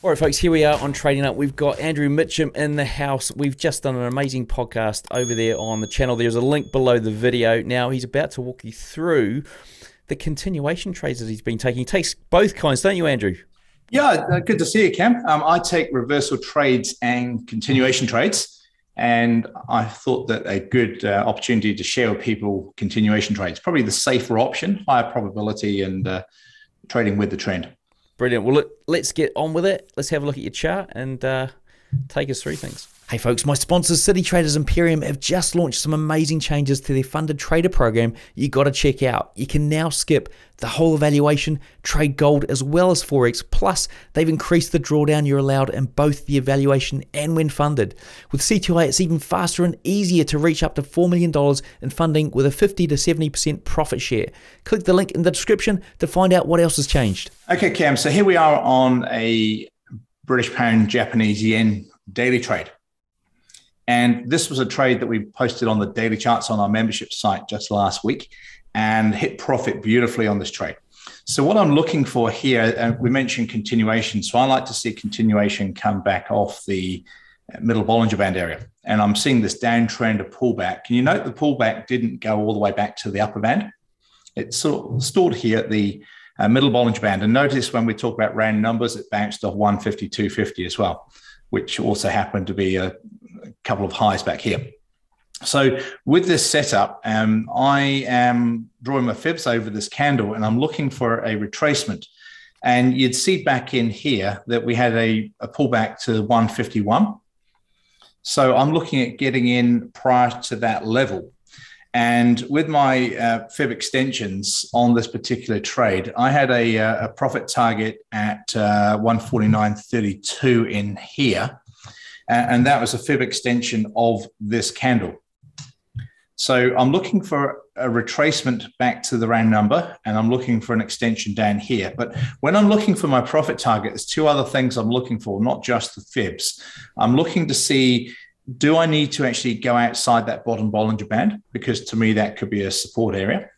All right, folks, here we are on Trading Up. We've got Andrew Mitchem in the house. We've just done an amazing podcast over there on the channel. There's a link below the video. Now, he's about to walk you through the continuation trades that he's been taking. He takes both kinds, don't you, Andrew? Yeah, good to see you, Cam. I take reversal trades and continuation trades, and I thought that a good opportunity to share with people continuation trades, probably the safer option, higher probability, and trading with the trend. Brilliant. Well, look, let's get on with it. Let's have a look at your chart and take us through things. Hey folks, my sponsors City Traders Imperium have just launched some amazing changes to their funded trader program you got to check out. You can now skip the whole evaluation, trade gold as well as Forex, plus they've increased the drawdown you're allowed in both the evaluation and when funded. With C2A, it's even faster and easier to reach up to $4 million in funding with a 50 to 70% profit share. Click the link in the description to find out what else has changed. Okay, Cam, so here we are on a British pound Japanese yen daily trade. And this was a trade that we posted on the daily charts on our membership site just last week and hit profit beautifully on this trade. So what I'm looking for here, and we mentioned continuation. So I like to see continuation come back off the middle Bollinger Band area. And I'm seeing this downtrend, a pullback. Can you note the pullback didn't go all the way back to the upper band? It's sort of stored here at the middle Bollinger Band. And notice when we talk about round numbers, it bounced off 150, 250 as well, which also happened to be a couple of highs back here. So with this setup, I am drawing my fibs over this candle and I'm looking for a retracement. And you'd see back in here that we had a pullback to 151. So I'm looking at getting in prior to that level. And with my fib extensions on this particular trade, I had a profit target at 149.32 in here. And that was a fib extension of this candle. So I'm looking for a retracement back to the round number, and I'm looking for an extension down here. But when I'm looking for my profit target, there's two other things I'm looking for, not just the fibs. I'm looking to see, do I need to actually go outside that bottom Bollinger Band? Because to me, that could be a support area.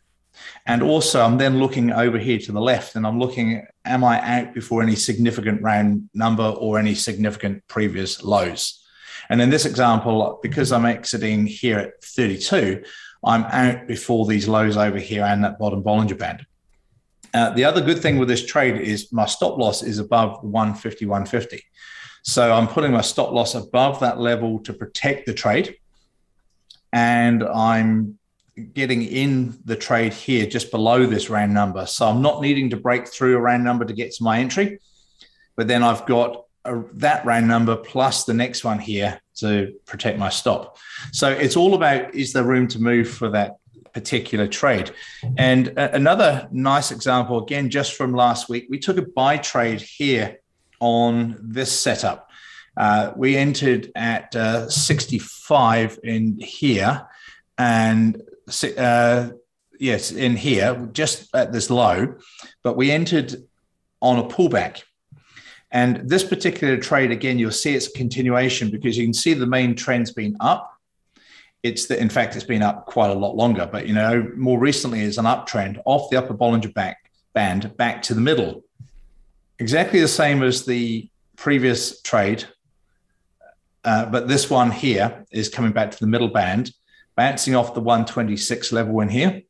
And also, I'm then looking over here to the left, and I'm looking, am I out before any significant round number or any significant previous lows? And in this example, because I'm exiting here at 32, I'm out before these lows over here and that bottom Bollinger Band. The other good thing with this trade is my stop loss is above 150, 150. So I'm putting my stop loss above that level to protect the trade. And I'm getting in the trade here just below this round number. So I'm not needing to break through a round number to get to my entry, but then I've got that round number plus the next one here to protect my stop. So it's all about, is there room to move for that particular trade? And another nice example, again, just from last week, we took a buy trade here on this setup. We entered at 65 in here, and yes, in here, just at this low, but we entered on a pullback. And this particular trade, again, you'll see it's a continuation because you can see the main trend's been up. In fact, it's been up quite a lot longer, but more recently is an uptrend off the upper Bollinger Band back to the middle. Exactly the same as the previous trade, but this one here is coming back to the middle band, bouncing off the 126 level in here.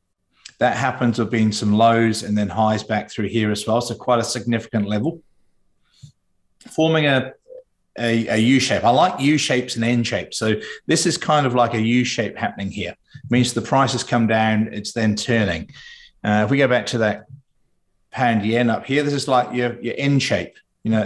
That happens to have been some lows and then highs back through here as well. So quite a significant level, forming a U-shape. I like U-shapes and N-shapes. So this is kind of like a U-shape happening here. It means the price has come down, it's then turning. If we go back to that pound yen up here, this is like your N-shape,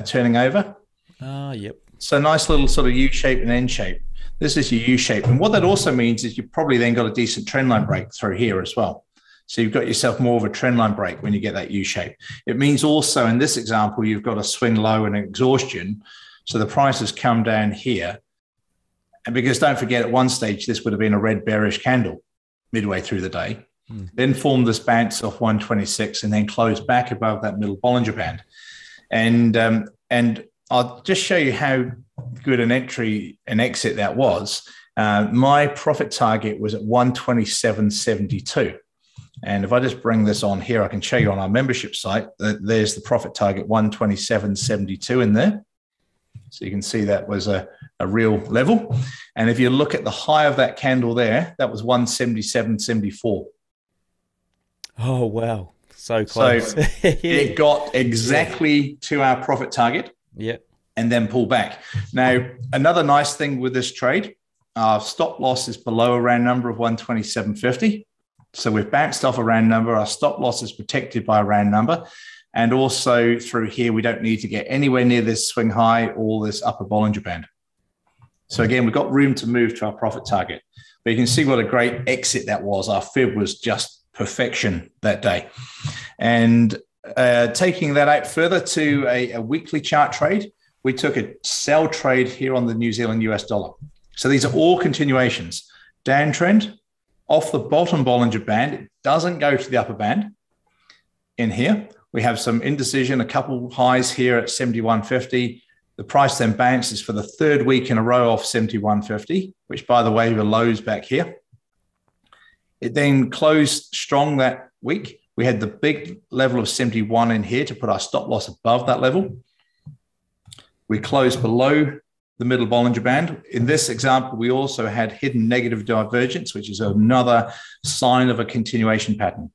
turning over. Yep. So nice little sort of U-shape and N-shape. This is your U-shape. And what that also means is you've probably then got a decent trend line break through here as well. So you've got yourself more of a trend line break when you get that U-shape. It means also in this example, you've got a swing low and exhaustion. So the price has come down here. And because don't forget, at one stage, this would have been a red bearish candle midway through the day, then formed this bounce off 126 and then closed back above that middle Bollinger Band. And I'll just show you how good an entry and exit that was. My profit target was at 127.72. And if I just bring this on here, I can show you on our membership site that there's the profit target 127.72 in there. So you can see that was a real level. And if you look at the high of that candle there, that was 177.74. Oh, wow. So close. So it got exactly to our profit target. Yeah. And then pull back. Now, another nice thing with this trade, our stop loss is below a round number of 127.50. So we've bounced off a round number. Our stop loss is protected by a round number. And also through here, we don't need to get anywhere near this swing high or this upper Bollinger Band. So again, we've got room to move to our profit target. But you can see what a great exit that was. Our fib was just perfection that day. And taking that out further to a weekly chart trade, we took a sell trade here on the New Zealand US dollar. So these are all continuations. Downtrend off the bottom Bollinger Band. It doesn't go to the upper band. In here, we have some indecision, a couple highs here at 71.50. The price then bounces for the third week in a row off 71.50, which, by the way, were lows back here. It then closed strong that week. We had the big level of 71 in here to put our stop loss above that level. We closed below the middle Bollinger Band. In this example, we also had hidden negative divergence, which is another sign of a continuation pattern.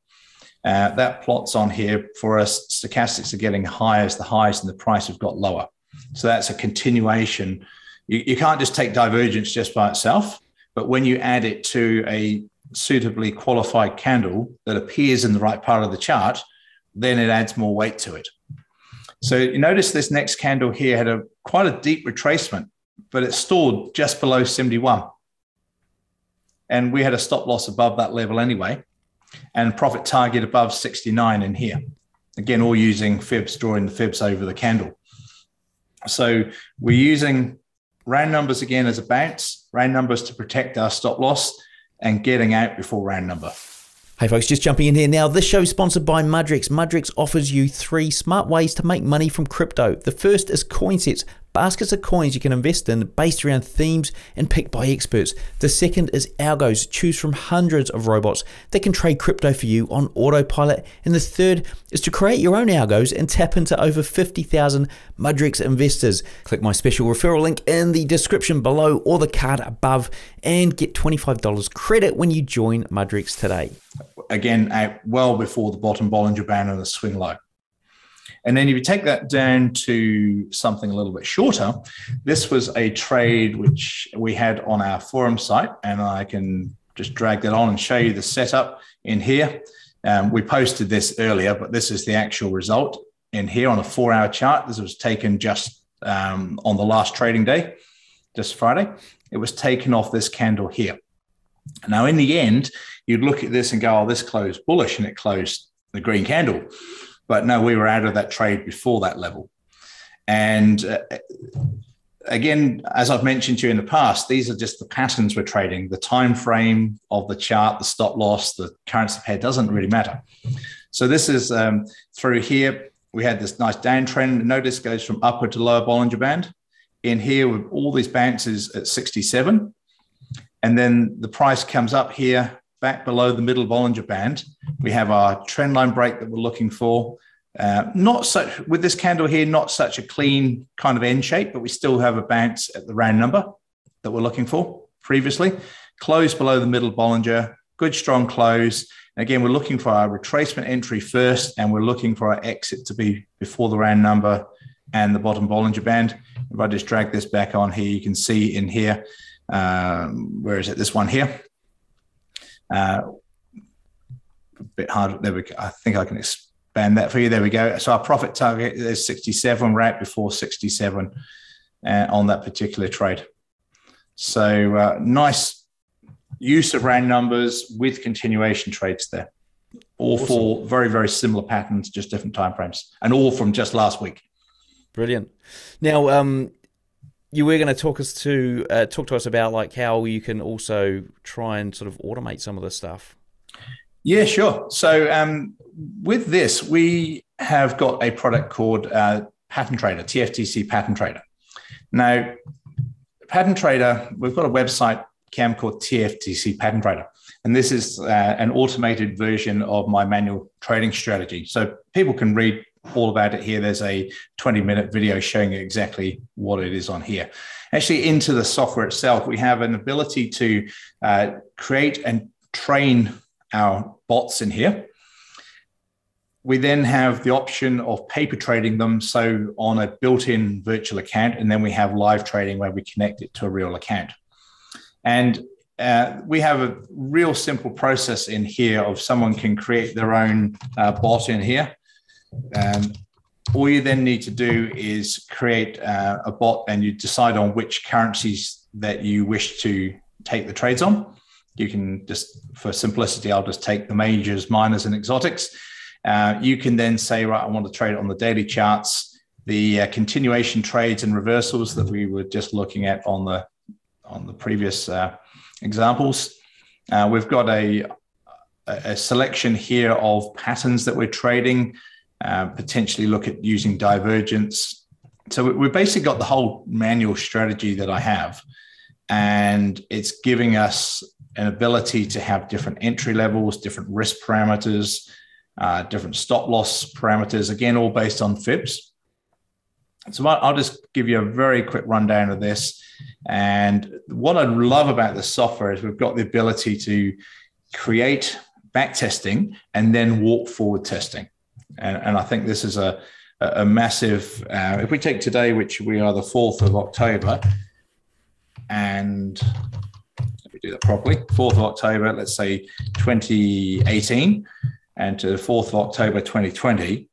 That plots on here for us. Stochastics are getting higher as the highs and the price have got lower. So that's a continuation. You can't just take divergence just by itself, but when you add it to a suitably qualified candle that appears in the right part of the chart, then it adds more weight to it. So you notice this next candle here had quite a deep retracement, but it stalled just below 71. And we had a stop loss above that level anyway, and profit target above 69 in here. Again, all using fibs, drawing the fibs over the candle. So we're using round numbers again as a bounce, round numbers to protect our stop loss, and getting out before round number. Hey folks, just jumping in here now. This show is sponsored by Madrix. Madrix offers you 3 smart ways to make money from crypto. The first is coin sets, baskets of coins you can invest in based around themes and picked by experts. The second is algos. Choose from hundreds of robots that can trade crypto for you on autopilot. And the third is to create your own algos and tap into over 50,000 Madrix investors. Click my special referral link in the description below or the card above and get $25 credit when you join Madrix today. Again, out well before the bottom Bollinger Band and the swing low. And then if you take that down to something a little bit shorter, this was a trade which we had on our forum site, and I can just drag that on and show you the setup in here. We posted this earlier, but this is the actual result in here on a 4-hour chart. This was taken just on the last trading day, just Friday. It was taken off this candle here. Now, in the end, you'd look at this and go, oh, this closed bullish, and it closed the green candle. But no, we were out of that trade before that level. And again, as I've mentioned to you in the past, these are just the patterns we're trading. The time frame of the chart, the stop loss, the currency pair doesn't really matter. So this is through here, we had this nice downtrend. Notice goes from upper to lower Bollinger Band. In here with all these bounces at 67. And then the price comes up here, back below the middle Bollinger Band. We have our trend line break that we're looking for. Not such, with this candle here, not such a clean kind of end shape, but we still have a bounce at the round number that we're looking for previously. Close below the middle Bollinger, good strong close. And again, we're looking for our retracement entry first, and we're looking for our exit to be before the round number and the bottom Bollinger Band. If I just drag this back on here, you can see in here, where is it? This one here. A bit hard. There we go. I think I can expand that for you. There we go. So our profit target is 67. We're out before 67 on that particular trade. So nice use of round numbers with continuation trades there. All four very, very similar patterns, just different timeframes, and all from just last week. Brilliant. Now, you were going to talk to us about like how you can also try and sort of automate some of this stuff. Yeah, sure. So with this, we have got a product called Pattern Trader, TFTC Pattern Trader. Now, Pattern Trader, we've got a website, Cam, called TFTC Pattern Trader. And this is an automated version of my manual trading strategy. So people can read all about it here. There's a 20-minute video showing you exactly what it is on here. Actually, into the software itself, we have an ability to create and train our bots in here. We then have the option of paper trading them, so on a built-in virtual account, and then we have live trading where we connect it to a real account. And we have a real simple process in here of someone can create their own bot in here. All you then need to do is create a bot, and you decide on which currencies that you wish to take the trades on. You can just, for simplicity, I'll just take the majors, minors, and exotics. You can then say, right, I want to trade on the daily charts, the continuation trades and reversals that we were just looking at on the previous examples. We've got a selection here of patterns that we're trading, potentially look at using divergence. So we've basically got the whole manual strategy that I have, and it's giving us an ability to have different entry levels, different risk parameters, different stop loss parameters, again, all based on fibs. So I'll just give you a very quick rundown of this. And what I love about this software is we've got the ability to create back testing and then walk forward testing. And I think this is a massive, if we take today, which we are the 4th of October, and let me do that properly, 4th of October, let's say 2018, and to the 4th of October 2020,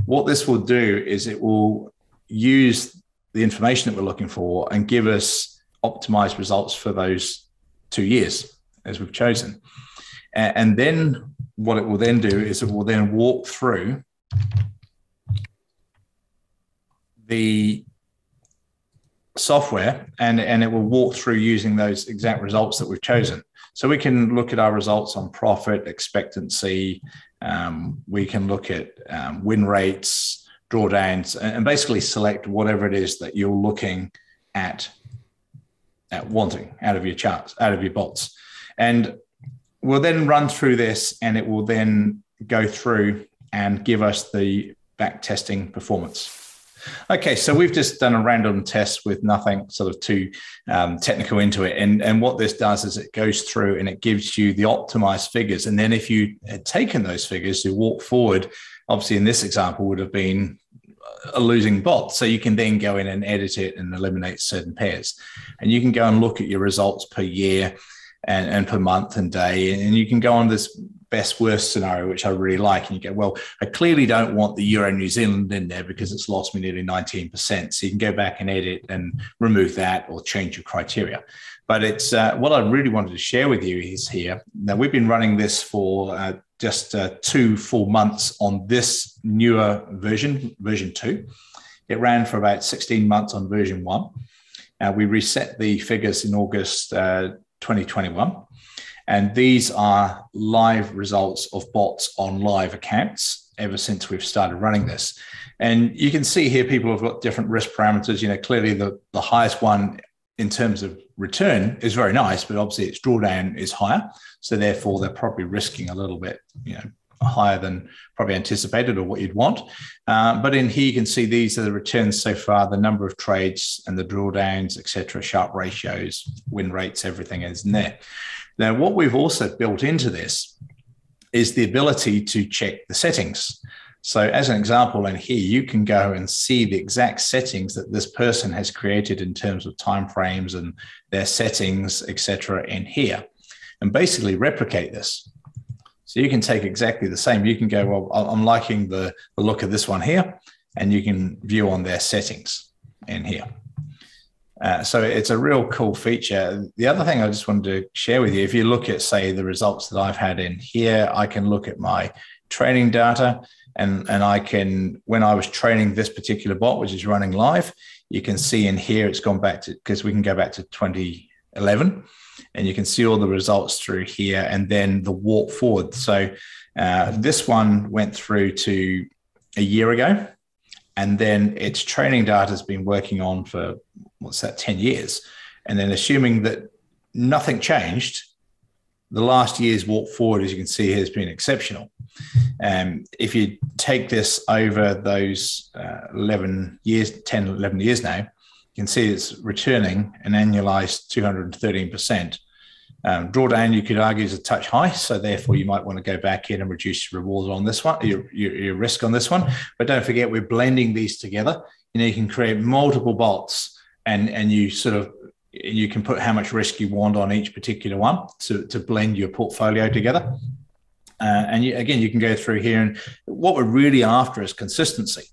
what this will do is it will use the information that we're looking for and give us optimized results for those 2 years as we've chosen. And then what it will then do is it will then walk through the software, and it will walk through using those exact results that we've chosen. So we can look at our results on profit, expectancy. We can look at win rates, drawdowns, and basically select whatever it is that you're looking at wanting out of your charts, out of your bots. And we'll then run through this, and it will then go through and give us the back testing performance. Okay, so we've just done a random test with nothing sort of too technical into it. And what this does is it goes through and it gives you the optimized figures. And then if you had taken those figures to walk forward, obviously in this example would have been a losing bot. So you can then go in and edit it and eliminate certain pairs. And you can go and look at your results per year and per month and day. And you can go on this best worst scenario, which I really like. And you go, well, I clearly don't want the Euro New Zealand in there because it's lost me nearly 19%. So you can go back and edit and remove that or change your criteria. But it's what I really wanted to share with you is here. Now, we've been running this for just 2 full months on this newer version, version 2. It ran for about 16 months on version 1. We reset the figures in August 2021. And these are live results of bots on live accounts ever since we've started running this. And you can see here, people have got different risk parameters. You know, clearly the highest one in terms of return is very nice, but obviously its drawdown is higher. So therefore they're probably risking a little bit, you know, higher than probably anticipated or what you'd want. But in here, you can see these are the returns so far, the number of trades and the drawdowns, et cetera, sharp ratios, win rates, everything is in there. Now, what we've also built into this is the ability to check the settings. So as an example in here, you can go and see the exact settings that this person has created in terms of timeframes and their settings, et cetera, in here, and basically replicate this. So you can take exactly the same. You can go, well, I'm liking the look of this one here, and you can view on their settings in here. So it's a real cool feature. The other thing I just wanted to share with you, if you look at, say, the results that I've had in here, I can look at my training data, and I can, when I was training this particular bot, which is running live, you can see in here it's gone back to, because we can go back to 2011, and you can see all the results through here, and then the walk forward. So this one went through to a year ago, and then its training data has been working on for, what's that, 10 years. And then assuming that nothing changed, the last year's walk forward, as you can see, has been exceptional. If you take this over those 11 years, 10, 11 years now, you can see it's returning an annualized 213%. Drawdown, you could argue, is a touch high, so therefore you might want to go back in and reduce your rewards on this one, your risk on this one. But don't forget, we're blending these together. You can create multiple bots, and you can put how much risk you want on each particular one to blend your portfolio together. And again, you can go through here, and what we're really after is consistency.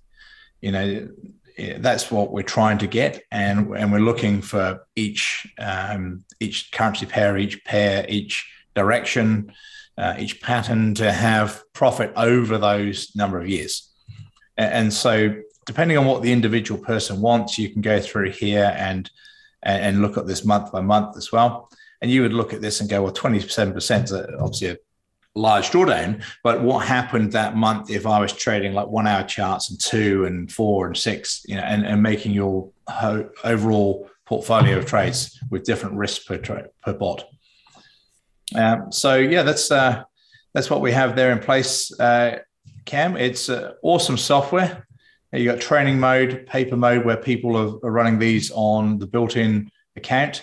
That's what we're trying to get, and we're looking for each currency pair, each direction, each pattern to have profit over those number of years. And so, depending on what the individual person wants, you can go through here and look at this month by month as well. And you would look at this and go, well, 27% is obviously a large drawdown, but what happened that month if I was trading like 1 hour charts and 2 and 4 and 6, and making your overall portfolio of trades with different risks per bot. So yeah, that's what we have there in place, Cam. It's awesome software. You got training mode, paper mode, where people are running these on the built-in account.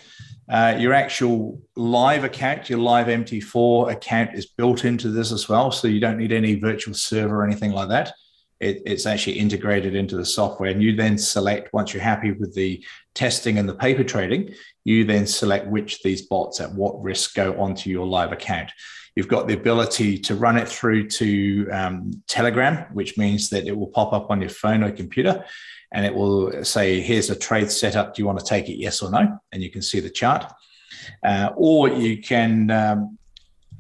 Your actual live account, your live MT4 account, is built into this as well. So you don't need any virtual server or anything like that. It's actually integrated into the software. And you then select, once you're happy with the testing and the paper trading, you then select which these bots at what risk go onto your live account. You've got the ability to run it through to Telegram, which means that it will pop up on your phone or computer, and it will say, here's a trade setup. Do you want to take it, yes or no? And you can see the chart. Or you can, let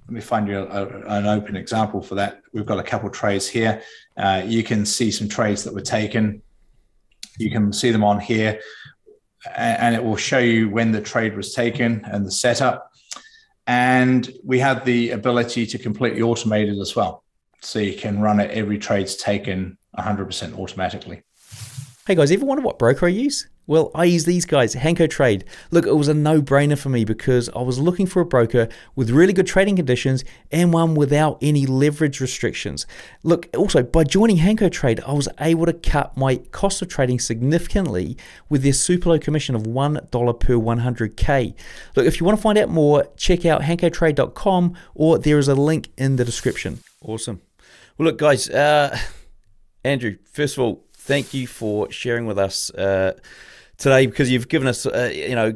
me find you an open example for that. We've got a couple of trades here. You can see some trades that were taken. You can see them on here, and it will show you when the trade was taken and the setup. And we have the ability to completely automate it as well. So you can run it, every trade's taken 100% automatically. Hey guys, ever wonder what broker I use? Well, I use these guys, HankoTrade. Look, it was a no-brainer for me because I was looking for a broker with really good trading conditions and one without any leverage restrictions. Look, also, by joining HankoTrade, I was able to cut my cost of trading significantly with their super low commission of $1 per 100K. Look, if you want to find out more, check out HankoTrade.com, or there is a link in the description. Awesome. Well, look, guys, Andrew, first of all, thank you for sharing with us today, because you've given us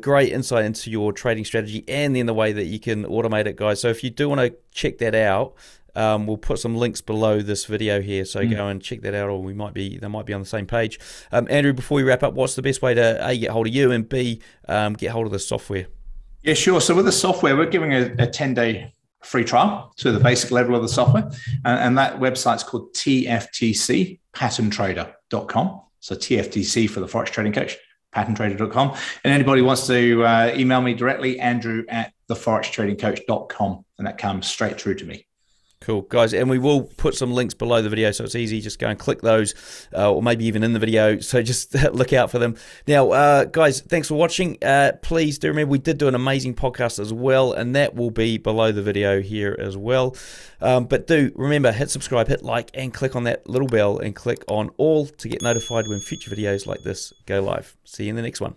great insight into your trading strategy and then the way that you can automate it, guys. So if you do want to check that out, we'll put some links below this video here, so go and check that out, or they might be on the same page. Andrew, before we wrap up, what's the best way to A, get hold of you, and B, get hold of the software? Yeah, sure. So with the software, we're giving a 10-day free trial to the basic level of the software, and that website's called tftcpatterntrader.com. So TFTC for the Forex Trading Coach, patterntrader.com. And anybody wants to email me directly, andrew@theforextradingcoach.com, and that comes straight through to me. Cool, guys, and we will put some links below the video, so it's easy. Just go and click those, or maybe even in the video, so just look out for them. Now, guys, thanks for watching. Please do remember, we did do an amazing podcast as well, and that will be below the video here as well. But do remember, hit subscribe, hit like, and click on that little bell, and click on all to get notified when future videos like this go live. See you in the next one.